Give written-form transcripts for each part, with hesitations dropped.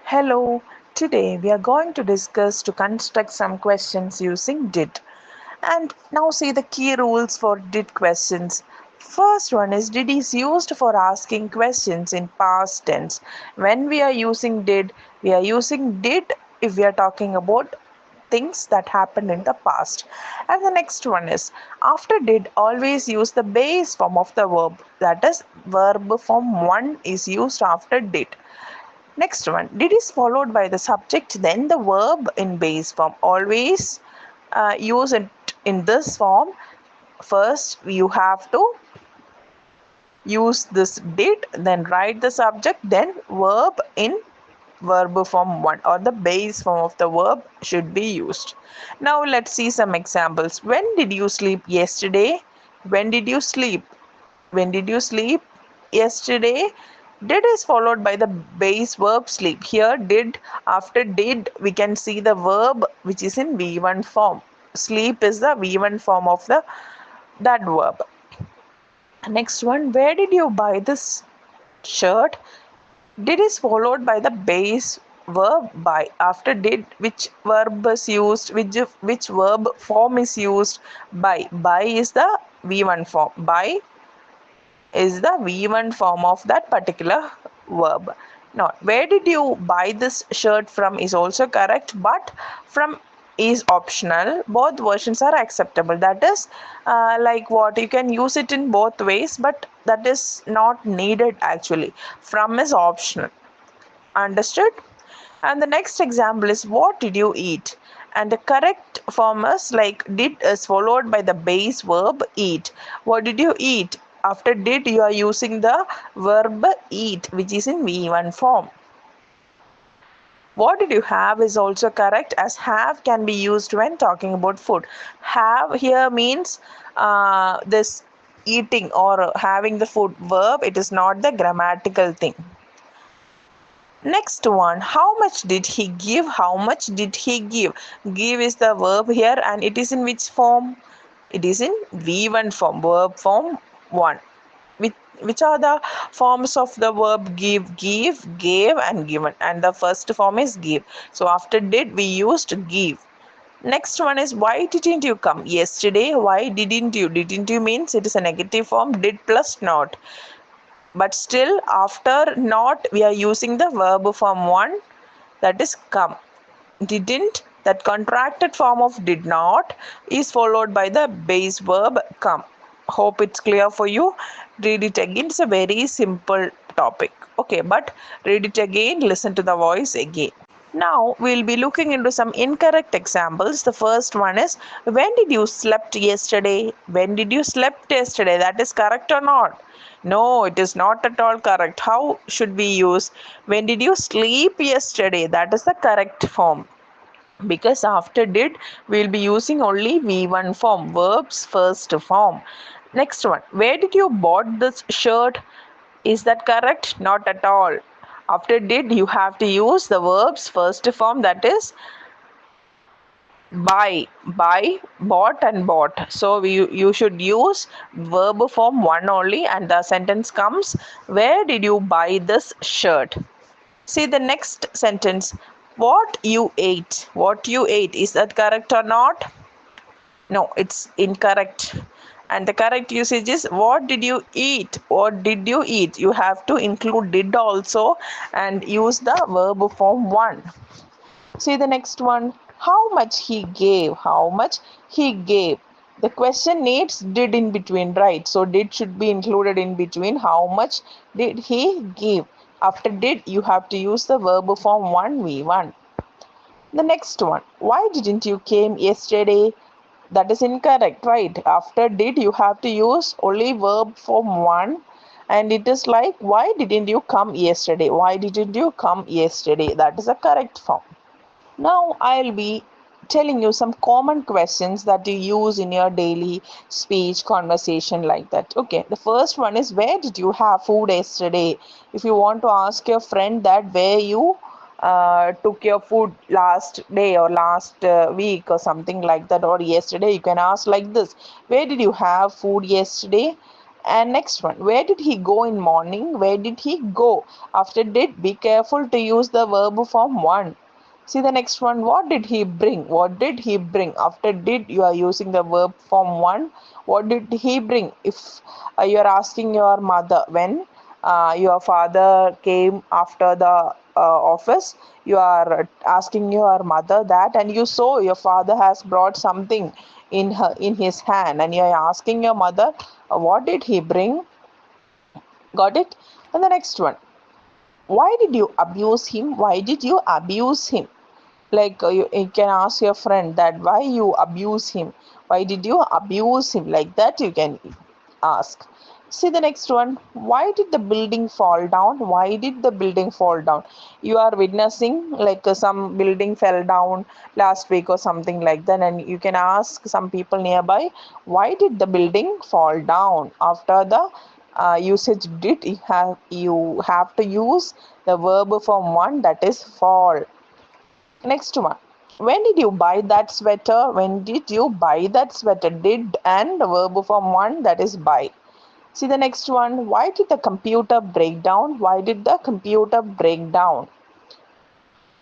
Hello, today we are going to discuss to construct some questions using did. And now see the key rules for did questions. First one is did is used for asking questions in past tense. When we are using did, we are using did if we are talking about things that happened in the past. And the next one is after did always use the base form of the verb, that is verb form 1 is used after did. Next one, did is followed by the subject, then the verb in base form. Always use it in this form. First, you have to use this did, then write the subject, then verb in verb form 1 or the base form of the verb should be used. Now, let's see some examples. When did you sleep yesterday? When did you sleep? When did you sleep yesterday? Did is followed by the base verb sleep. Here did, after did we can see the verb which is in V1 form. Sleep is the V1 form of the that verb. Next one, where did you buy this shirt? Did is followed by the base verb buy. After did, which verb is used? Which verb form is used? Buy. Buy is the V1 form. Buy is the V1 form of that particular verb. Now, where did you buy this shirt from is also correct, but from is optional. Both versions are acceptable. That is like what you can use it in both ways, but that is not needed actually. From is optional. Understood? And the next example is what did you eat? And the correct form is like did is followed by the base verb eat. What did you eat? After did you are using the verb eat which is in V1 form. What did you have is also correct as have can be used when talking about food. Have here means this eating or having the food verb. It is not the grammatical thing. Next one, how much did he give? How much did he give? Give is the verb here and it is in which form? It is in V1 form, verb form 1. Which are the forms of the verb give? Give, gave and given, and the first form is give. So after did we used give. Next one is why didn't you come yesterday? Why didn't you? Didn't you means it is a negative form, did plus not. But still after not we are using the verb form 1, that is come. Didn't, that contracted form of did not is followed by the base verb come. Hope it's clear for you. Read it again. It's a very simple topic. Okay, but read it again, listen to the voice again. Now we'll be looking into some incorrect examples. The first one is when did you slept yesterday? When did you slept yesterday? That is correct or not? No, it is not at all correct. How should we use when did you sleep yesterday? That is the correct form. Because after did we'll be using only V1 form, verbs first form. Next one, where did you bought this shirt? Is that correct? Not at all. After did you have to use the verbs first form, that is buy, bought and bought. So you should use verb form 1 only and the sentence comes where did you buy this shirt? See the next sentence, what you ate. What you ate, is that correct or not? No, it's incorrect. And the correct usage is what did you eat? What did you eat? You have to include did also and use the verb form 1. See the next one. How much he gave. How much he gave. The question needs did in between, right? So did should be included in between. How much did he give? After did, you have to use the verb form 1v1. The next one. Why didn't you came yesterday? That is incorrect, right? After did, you have to use only verb form 1. And it is like, why didn't you come yesterday? Why didn't you come yesterday? That is a correct form. Now I'll be telling you some common questions that you use in your daily speech conversation like that. Okay, the first one is where did you have food yesterday? If you want to ask your friend that where you took your food last day or last week or something like that, or yesterday, you can ask like this, where did you have food yesterday? And next one, where did he go in morning? Where did he go? After did, be careful to use the verb form one. See the next one, what did he bring? What did he bring? After did, you are using the verb form one. What did he bring? If you are asking your mother when your father came after the office, you are asking your mother that, and you saw your father has brought something in his hand, and you are asking your mother, what did he bring? Got it? And the next one, why did you abuse him? Why did you abuse him? Like you can ask your friend that why you abuse him, why did you abuse him, like that you can ask. See the next one, why did the building fall down? Why did the building fall down? You are witnessing like some building fell down last week or something like that, and you can ask some people nearby, why did the building fall down? After the usage did, you have to use the verb form one, that is fall. Next one. When did you buy that sweater? When did you buy that sweater? Did and verb form one, that is buy. See the next one. Why did the computer break down? Why did the computer break down?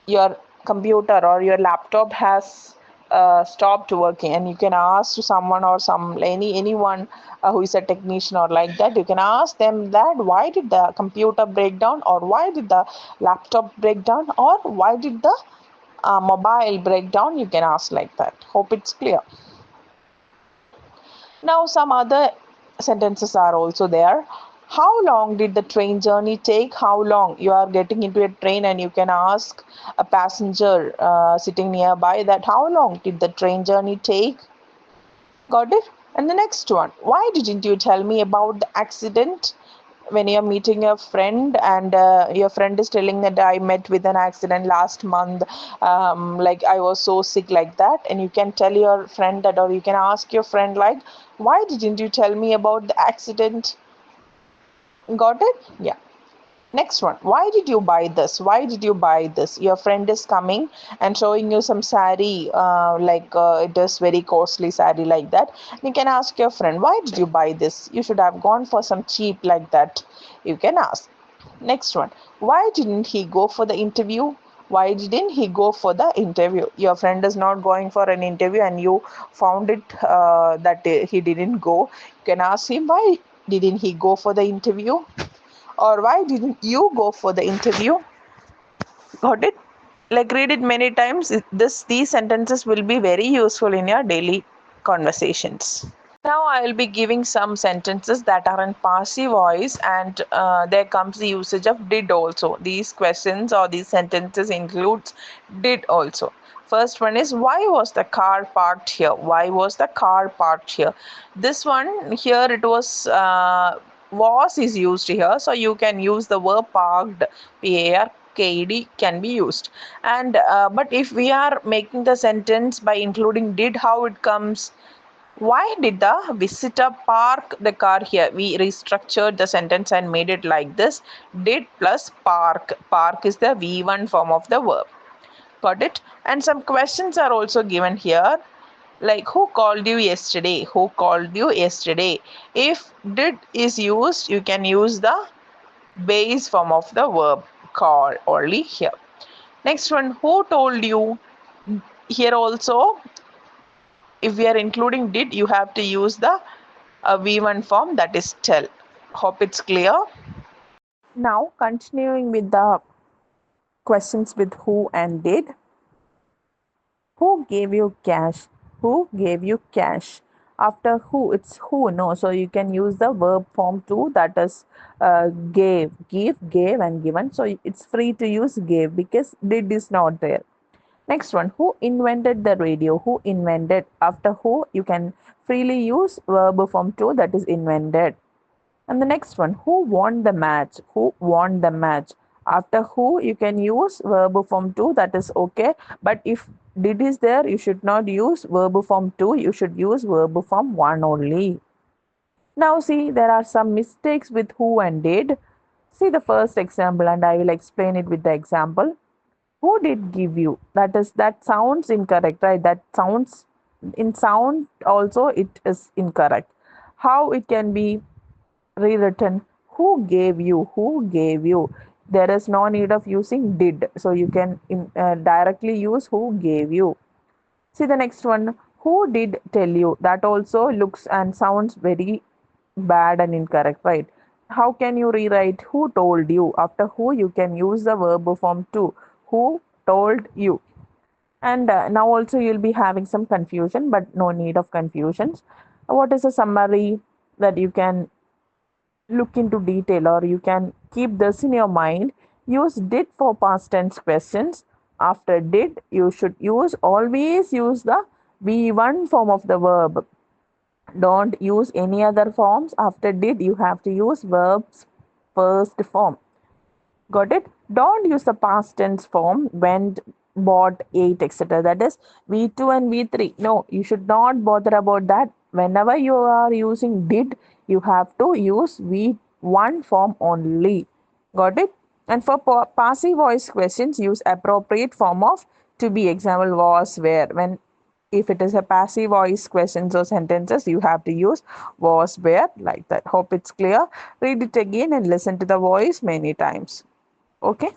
Your computer or your laptop has stopped working, and you can ask to someone or anyone who is a technician or like that. You can ask them that why did the computer break down, or why did the laptop break down, or why did the mobile breakdown. You can ask like that. Hope it's clear. Now some other sentences are also there. How long did the train journey take? How long? You are getting into a train and you can ask a passenger sitting nearby that how long did the train journey take? Got it? And the next one, why didn't you tell me about the accident? When you're meeting your friend and your friend is telling that I met with an accident last month, like I was so sick, like that, and you can tell your friend that, or you can ask your friend like, why didn't you tell me about the accident? Got it? Yeah. Next one, why did you buy this? Why did you buy this? Your friend is coming and showing you some sari, it is very costly sari, like that. You can ask your friend, why did you buy this? You should have gone for some cheap, like that. You can ask. Next one, why didn't he go for the interview? Why didn't he go for the interview? Your friend is not going for an interview and you found it that he didn't go. You can ask him, why didn't he go for the interview? Or why didn't you go for the interview? Got it? Like read it many times. These sentences will be very useful in your daily conversations. Now I will be giving some sentences that are in passive voice, and there comes the usage of did also. These questions or these sentences includes did also. First one is, why was the car parked here? Why was the car parked here? This one here, it was is used here, so you can use the verb parked, PARKED can be used. And but if we are making the sentence by including did, how it comes? Why did the visitor park the car here? We restructured the sentence and made it like this. Did plus park. Park is the V1 form of the verb. Got it? And some questions are also given here. Like, who called you yesterday? Who called you yesterday? If did is used, you can use the base form of the verb call only here. Next one, who told you? Here also, if we are including did, you have to use the V1 form, that is tell. Hope it's clear. Now continuing with the questions with who and did. Who gave you cash? Who gave you cash? After who, it's who, no. So you can use the verb form too, that is gave, give, gave, and given. So it's free to use gave because did is not there. Next one, who invented the radio? Who invented? After who, you can freely use verb form too, that is invented. And the next one, who won the match? Who won the match? After who, you can use verb form too, that is okay. But if did is there, you should not use verb form two, you should use verb form one only. Now see, there are some mistakes with who and did. See the first example, and I will explain it with the example. Who did give you? That sounds incorrect, right? That sounds, in sound also it is incorrect. How it can be? rewritten who gave you, who gave you. There is no need of using did. So you can directly use who gave you. See the next one. Who did tell you? That also looks and sounds very bad and incorrect, right? How can you rewrite who told you? After who, you can use the verb form to. Who told you? And now also you'll be having some confusion, but no need of confusions. What is a summary that you can look into detail, or you can keep this in your mind? Use did for past tense questions. After did, you should always use the V1 form of the verb. Don't use any other forms. After did, you have to use verbs first form. Got it? Don't use the past tense form went, bought, ate, etc. That is V2 and V3. No, you should not bother about that. Whenever you are using did, you have to use V1 form only. Got it? And for passive voice questions, use appropriate form of to be. Example was, where. When if it is a passive voice questions or sentences, you have to use was, where, like that. Hope it's clear. Read it again and listen to the voice many times. Okay.